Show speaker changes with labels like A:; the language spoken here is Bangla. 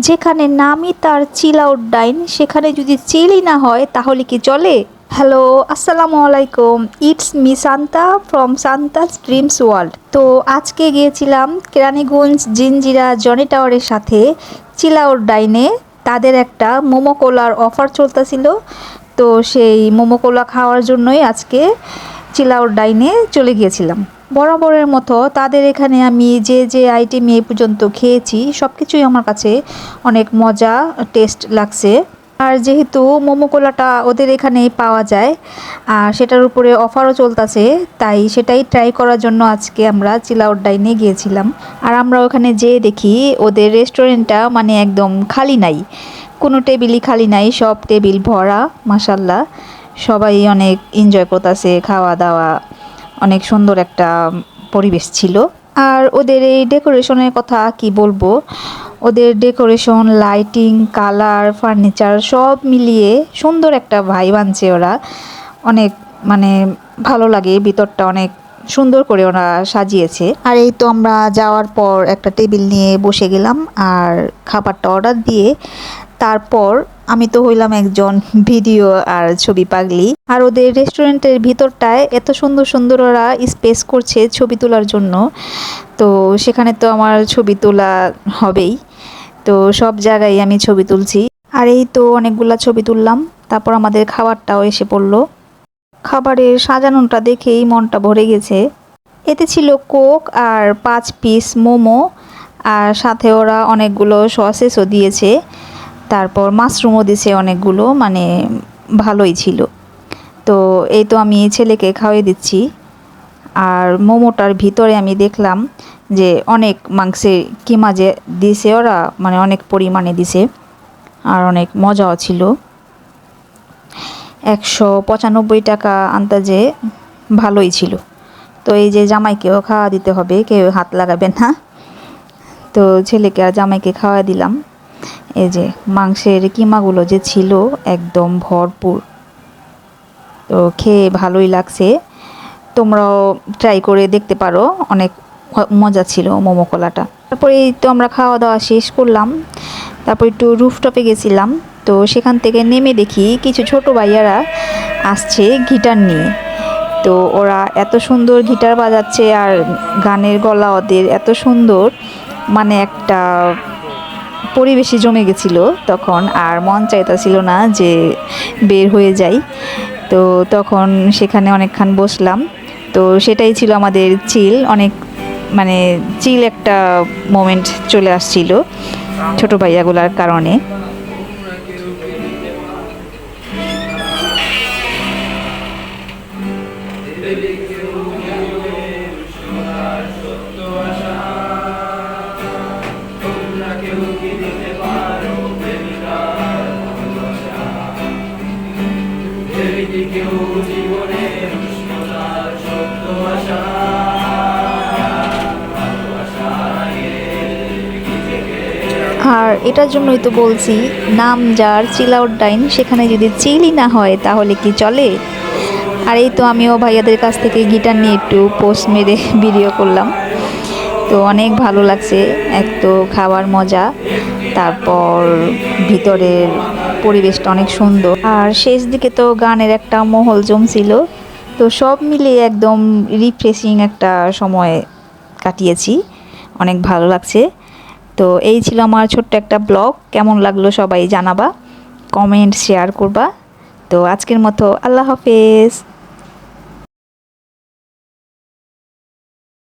A: যেখানে নামই তার চিল আউট ডাইন, সেখানে যদি চিলই না হয় তাহলে কি চলে? হ্যালো, আসসালামু আলাইকুম। It's me Santa from Santa's dreams world. তো আজকে গিয়েছিলাম কেরানীগঞ্জ জিঞ্জিরা জনি টাওয়ারের সাথে চিল আউট ডাইনে। তাদের একটা মোমো কোলার অফার চলতেছিল, তো সেই মোমো কোলা খাওয়ার জন্যই আজকে চিল আউট ডাইনে চলে গিয়েছিলাম। বরাবরের মতো তাদের এখানে আমি যে আইটেম এ পর্যন্ত খেয়েছি সব কিছুই আমার কাছে অনেক মজা টেস্ট লাগছে। আর যেহেতু মোমো কোলাটা ওদের এখানেই পাওয়া যায় আর সেটার উপরে অফারও চলতেছে, তাই সেটাই ট্রাই করার জন্য আজকে আমরা চিল আউট ডাইনে গিয়েছিলাম। আর আমরা ওখানে যেয়ে দেখি ওদের রেস্টুরেন্টটা মানে একদম খালি নাই, কোনো টেবিলই খালি নাই, সব টেবিল ভরা। মাশাল্লাহ, সবাই অনেক এনজয় করতেছে, খাওয়া দাওয়া অনেক সুন্দর একটা পরিবেশ ছিল। আর ওদের এই ডেকোরেশনের কথা কি বলবো, ওদের ডেকোরেশন, লাইটিং, কালার, ফার্নিচার সব মিলিয়ে সুন্দর একটা ভাইব আনছে ওরা। অনেক মানে ভালো লাগে, ভিতরটা অনেক সুন্দর করে ওরা সাজিয়েছে। আর এই তো আমরা যাওয়ার পর একটা টেবিল নিয়ে বসে গেলাম আর খাবারটা অর্ডার দিয়ে তারপর আমি তো হইলাম একজন ভিডিও আর ছবি পাগলি। আর ওদের রেস্টুরেন্টের ভিতরটায় এত সুন্দর সুন্দর ওরা স্পেস করছে ছবি তোলার জন্য, তো সেখানে তো আমার ছবি তোলা হবেই। তো সব জায়গায় আমি ছবি তুলছি। আর এই তো অনেকগুলা ছবি তুললাম, তারপর আমাদের খাবারটাও এসে পড়লো। খাবারের সাজানোটা দেখেই মনটা ভরে গেছে। এতে ছিল কোক আর 5 পিস মোমো, আর সাথে ওরা অনেকগুলো সসেসও দিয়েছে, তারপর মাশরুমও দিয়েছে অনেকগুলো, মানে ভালোই ছিল। তো এই তো আমি ছেলেকে খাওয়াই দিচ্ছি। আর মোমোটার ভিতরে আমি দেখলাম যে অনেক মাংসের কিমা যে দিছে ওরা, মানে অনেক পরিমাণে দিছে আর অনেক মজাও ছিল। 195 টাকা আন্দাজে, ভালোই ছিল। তো এই যে জামাইকেও খাওয়া দিতে হবে, কেউ হাত লাগাবেন না। তো ছেলেকে আর জামাইকে খাওয়া দিলাম। এই যে মাংসের কিমাগুলো যে ছিল একদম ভরপুর, তো খেয়ে ভালোই লাগছে। তোমরাও ট্রাই করে দেখতে পারো, অনেক মজা ছিল মোমো কলাটা। তারপরে এই তো আমরা খাওয়া দাওয়া শেষ করলাম, তারপর একটু রুফটপে গেছিলাম। তো সেখান থেকে নেমে দেখি কিছু ছোট ভাইয়ারা আসছে গিটার নিয়ে। তো ওরা এত সুন্দর গিটার বাজাচ্ছে আর গানের গলা ওদের এত সুন্দর, মানে একটা পরিবেশই জমে গেছিল তখন। আর মন চাইতেছিল না যে বের হয়ে যাই। তো তখন সেখানে অনেকক্ষণ বসলাম। তো সেটাই ছিল আমাদের চিল, অনেক মানে চিল একটা মোমেন্ট চলে আসছিল ছোট ভাইয়াগুলার কারণে। আর এটার জন্যই তো বলছি, নাম যার চিল আউট ডাইন, সেখানে যদি চিলই না হয় তাহলে কি চলে? আর এই তো আমিও ভাইয়াদের কাছ থেকে গিটার নিয়ে একটু পোস্ট মেরে ভিডিও করলাম। তো অনেক ভালো লাগছে, এক তো খাবার মজা, তারপর ভিতরের পরিবেশটা অনেক সুন্দর, আর শেষ দিকে তো গানের একটা মহল জমছিল। তো সব মিলিয়ে একদম রিফ্রেশিং একটা সময় কাটিয়েছি, অনেক ভালো লাগছে। তো এই ছিল আমার ছোট্ট একটা ব্লগ। কেমন লাগলো সবাই জানাবা, কমেন্ট শেয়ার করবা। তো আজকের মতো আল্লাহ হাফেজ।